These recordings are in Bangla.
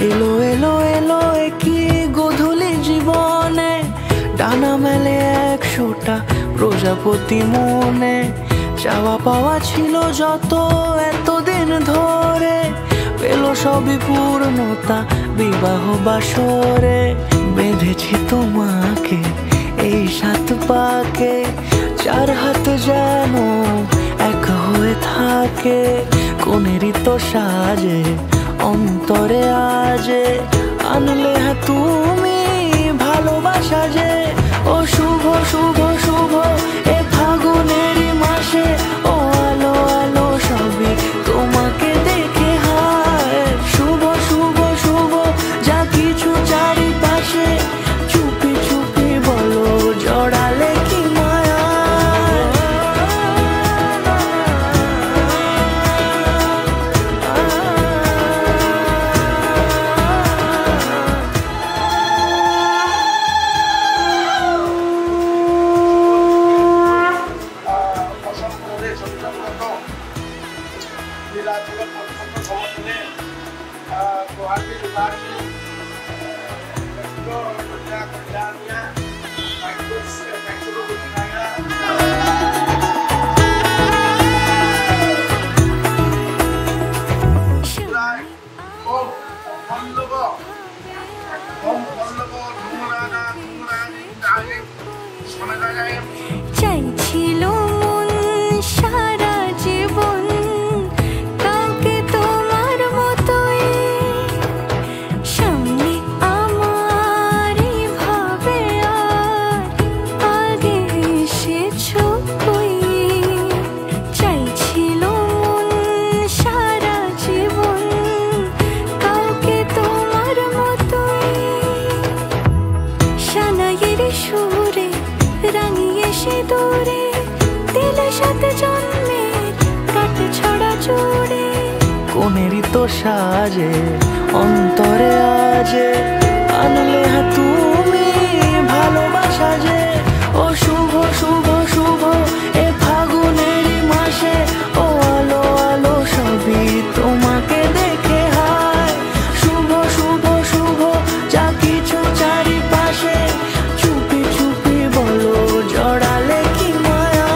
এলো এলো এলো কি গোধূলি জীবনে, ডানা মেলে 100টা প্রজাপতি মনে। চাওয়া পাওয়া ছিল যত এতদিন ধরে, পেল সবই পূর্ণতা বিবাহ বাসরে। বেঁধেছি তোমাকে এই 7 পাকে, 4 হাত যেন এক হয়ে থাকে। কোনেরই তো সাজে অন্তরে আজে, আনলে তুমি ভালোবাসা যে। ও শুভ শুভ শুভ এ ফাগুনেরই মাসে, ও আলো আলো সবই তোমাকে দেখে হায়। শুভ শুভ শুভ যা কিছু চারিপাশে, চুপি চুপি বলো জড়ালে কি মায়া। চাইছিল মন সারা জীবন কাউকে তোমার মতোই, সামনে আমার ভাবে আর আগে এসেছো কই। চাইছিল মন সারা জীবন কাউকে তোমার মতোই, সানাইয়ের সুরে রাঙিয়ে সে দূরে, দিলে 7 জন্মের কাট ছড়া জোড়ে। কোনেরই তো সাজে অন্তরে আজে, আনলে তুমি ভালোবাসা যে। ও শুভ শুভ শুভ এ ফাগুনেরই মাসে, ও আলো আলো সবই তোমাকে দেখে হায়। শুভ শুভ শুভ যা কিছু চারিপাশে, চুপি চুপি বলো জড়ালে কি মায়া।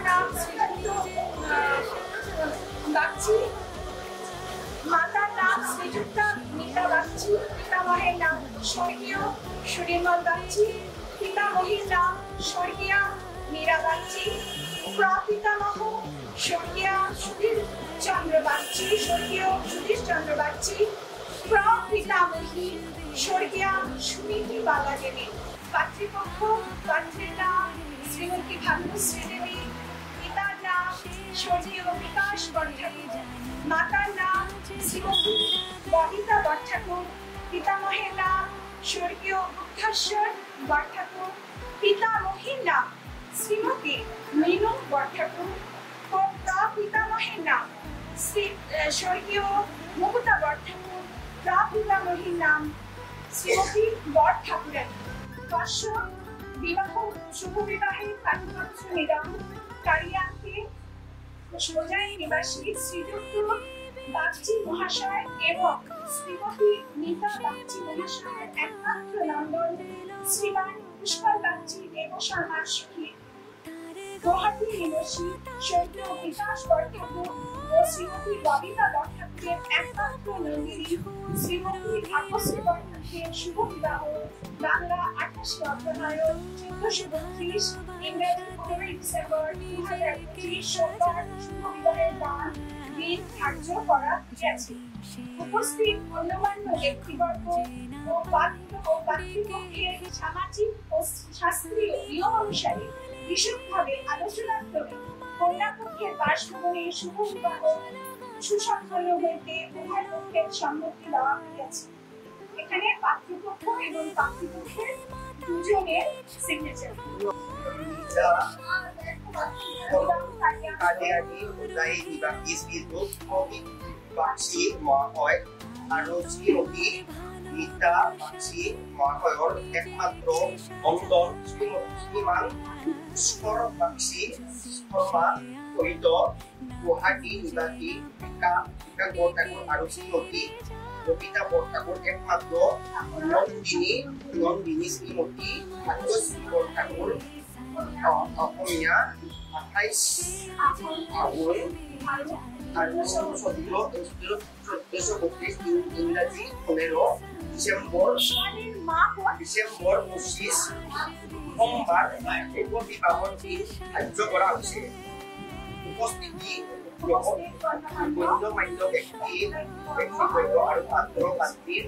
নাম শ্রীযুক্ত বাগচি, মাতার নাম শ্রীযুক্তা মিতা বাগচি, পিতামহের নাম স্বর্গীয় সুনির্মল বাগচি, পিতামহীর নাম স্বর্গীয়া মীরা বাগচি, প্রপিতামহ স্বর্গীয়া সুধীর চন্দ্র বাগচি, স্বর্গীয় সুধীর চন্দ্র বাগচি, প্রপিতামহী স্বর্গীয়া সুনীতি বালা দেবী। পাত্রীপক্ষ, পাত্রীর নাম শ্রীমতী ভাগ্যশ্রী দেবী, পিতার নাম স্বর্গীয় বিকাশ বরঠাকুর, মাতার নাম শ্রীমতী ববিতা বরঠাকুর, পিতামহের নাম স্বর্গীয় বুদ্ধাশ্বর বরঠাকুর, পিতামহীর নাম শ্রীমতী মিনু বরঠাকুর, পিতামহের নাম স্বর্গীয় মমতা বরঠাকুর, প্রাপিতামহীর নাম শ্রীমতী বরঠাকুরের। দর্শক, বিবাহ শুভ বিবাহে পাত্রপক্ষ নিরম কারিয়ান্তে সোজাই নিবাসী শ্রীযুক্ত বাগচি মহাশয় এবং শ্রীমতী মিতা বাগচি মহাশয়ের একমাত্র নন্দন শ্রীমান পুষ্কর বাগচি দেব শর্মার সখী, গুয়াহাটি নিবাসী স্বর্গীয় বিকাশ বরঠাকুর ও শ্রীমতী ববিতা বরঠাকুরের একমাত্র নন্দিনী শ্রীমতী ভাগ্যশ্রী বরঠাকুরের শুভ বিবাহ বাংলা 28 অগ্রহায়ণ 1432, ইংরেজি 15 ডিসেম্বর 2025 সোমবার শুভ বিবাহের দিন ধার্য করা গেছে। উপস্থিত অন্যান্য ব্যক্তিবর্গ ও পাত্রপক্ষের সামাজিক ও শাস্ত্রীয় নিয়ম অনুসারে বিশদভাবে আলোচনা করে কন্যাপক্ষের বাসভবনে শুভ বিবাহ সুসম্পন্ন হইতে উভয় পক্ষের সম্মতি দেওয়া হইয়াছে। এখানে পাত্রপক্ষ এবং পাত্রপক্ষের দুজনের সিগনেচার। মিতা বাগচি মহাশয়ৰ একমাত্ৰ নন্দন শ্ৰীমান পুষ্কৰ বাগচি শৰ্মা সহিত গুৱাহাটী নিবাসী বিকাশ বৰঠাকুৰ আৰু শ্ৰীমতী ববিতা বৰঠাকুৰ একমাত্ৰ নন্দিনী শ্ৰীমতী ভাগ্যশ্ৰী বৰঠাকুৰ অসমীয়া 28 আঘোণ আৰু 1432 ইংৰাজী 15 ডিসেম্বর 25 সোমবার শুভ বিবাহৰ দিন ধাৰ্য কৰা হৈছে। উপস্থিতি গণ্যমান্য ব্যক্তিবৰ্গ আৰু পাত্ৰ পাত্ৰীৰ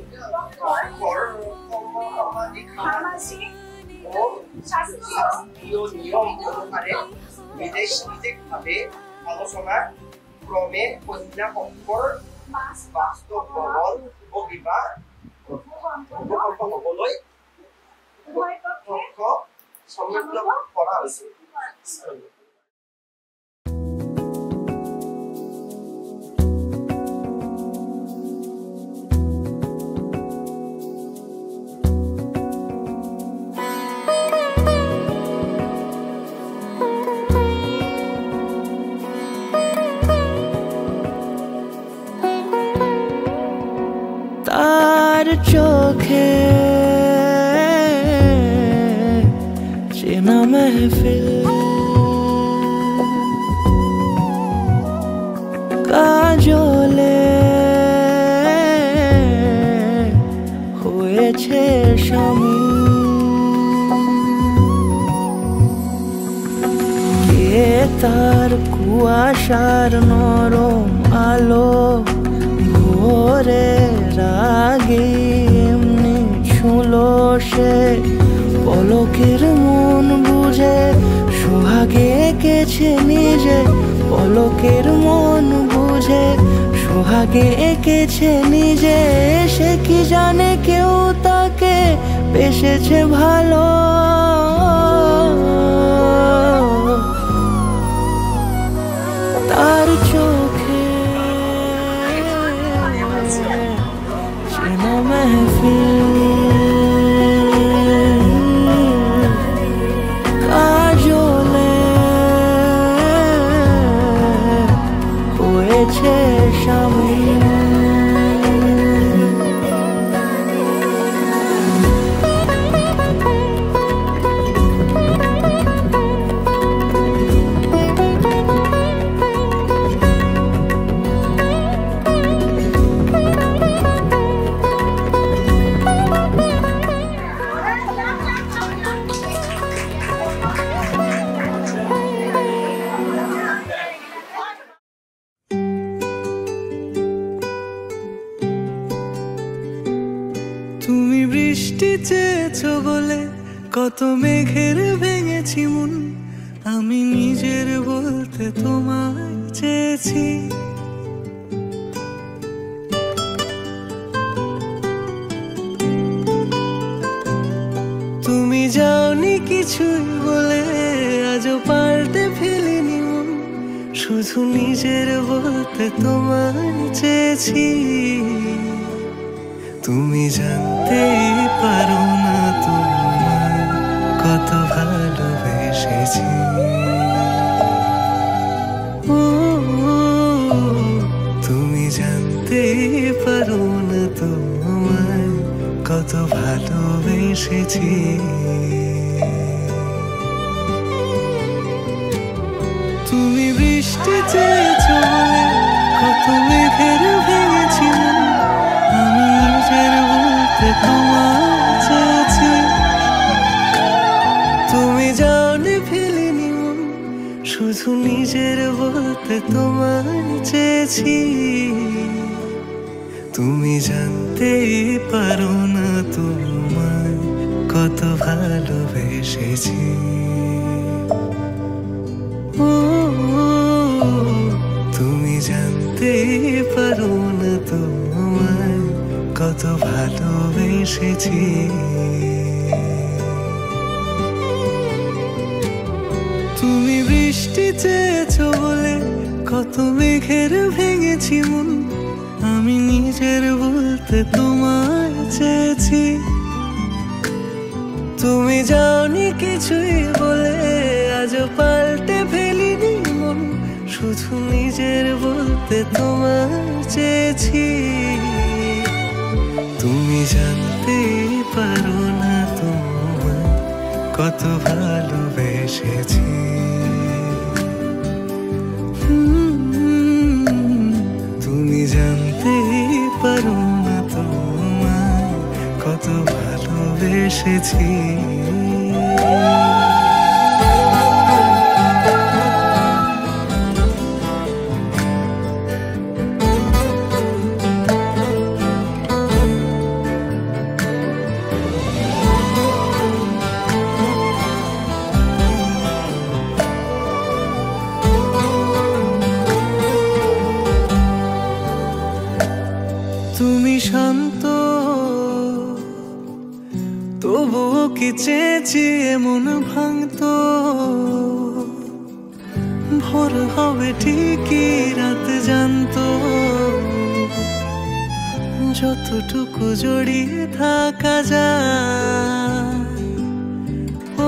সামাজিক ও শাস্ত্ৰীয় নিয়ম অনুসাৰে বিশেষভাৱে আলোচনা ক্ৰমে কন্যা পক্ষৰ বাস্তৱ ভৱন ও বিবাহ হ'বলৈ পক্ষ সমিত কৰা হৈছে। তার চোখে চেনা মেহফিল, কাজলে হয়েছে শামিল, কে তার কুয়াশার নরম আলো ভোরে রাগে এমনি ছুলো সে, পলকের মন বুঝে সোহাগে এঁকেছে নিজে, পলকের মন বুঝে সোহাগে এঁকেছে নিজে, সে কি জানে কেউ তাকে বেসেছে ভালো, তার চোখে চেনা মেহফিল, কাজলে হয়েছে শামিল। বৃষ্টি চেয়েছো বলে কত মেঘের ভেঙেছি মন, আমি নিজের বলতে তোমায় চেয়েছি। তুমি যাওনি কিছুই বলে আজও পাল্টে ফেলিনি মন, শুধু নিজের বলতে তোমায় চেয়েছি। তুমি জানতেই পারো না তোমায় কত ভালোবেসেছি। ও তুমি জানতেই পারো না তোমায় কত ভালোবেসেছি। তুমি বৃষ্টি চেয়েছো বলে কত মেঘের ভেঙেছি মন, আমি নিজের বলতে তোমায় চেয়েছি। তুমি যাওনি ফেলিনি মন, শুধু নিজের বলতে তোমায় চেয়েছি। তুমি জানতেই পারো না তোমায় কত ভালোবেসেছি। ও তুমি জানতেই পারো না তোমায় কত ভালোবেসেছি। তুমি বৃষ্টি চেয়েছো বলে কত মেঘের ভেঙেছি মন, আমি নিজের বলতে তোমায় চেয়েছি। তুমি যাওনি কিছুই বলে আজও পাল্টে ফেলিনি মন, শুধু নিজের বলতে তোমায় চেয়েছি। তুমি জানতেই পারো না তোমায় কত ভালোবেসেছি। তুমি জানতেই পারো না তোমায় কত ভালোবেসেছি। তুমি শান্ত তবুও কি চেয়েছি এমন ভাঙতো, ভোর হবে ঠিকই রাত জানতো, যতটুকু জড়িয়ে থাকা যায়।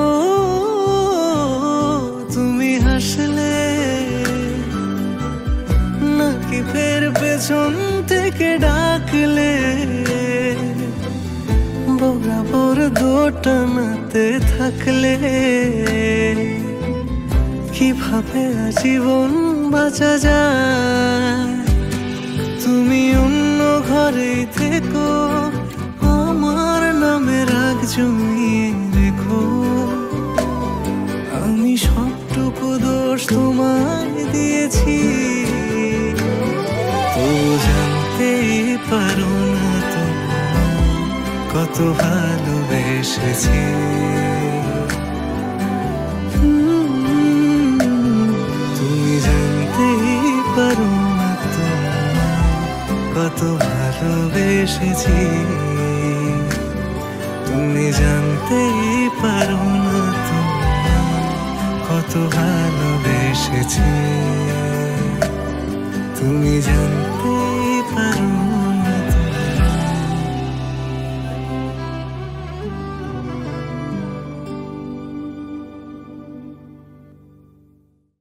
ও তুমি হাসলে নাকি ফের পেছন থেকে ডাকলে, বরাবর দোটানাতে থাকলে কিভাবে আজীবন বাঁচা যায়। তুমি অন্য ঘরে থেকো, আমার নামে রাগ জমিয়ে রেখো, আমি সবটুকু দোষ তোমায় দিয়েছি। তো জানতেই পারো না তোমায় কত ভালোবেসেছি। তুমি জানতেই পারো না তোমায় কত ভালোবেসেছি। তুমি জানতেই পারো না তোমায় কত ভালোবেসেছি। তুমি জানতে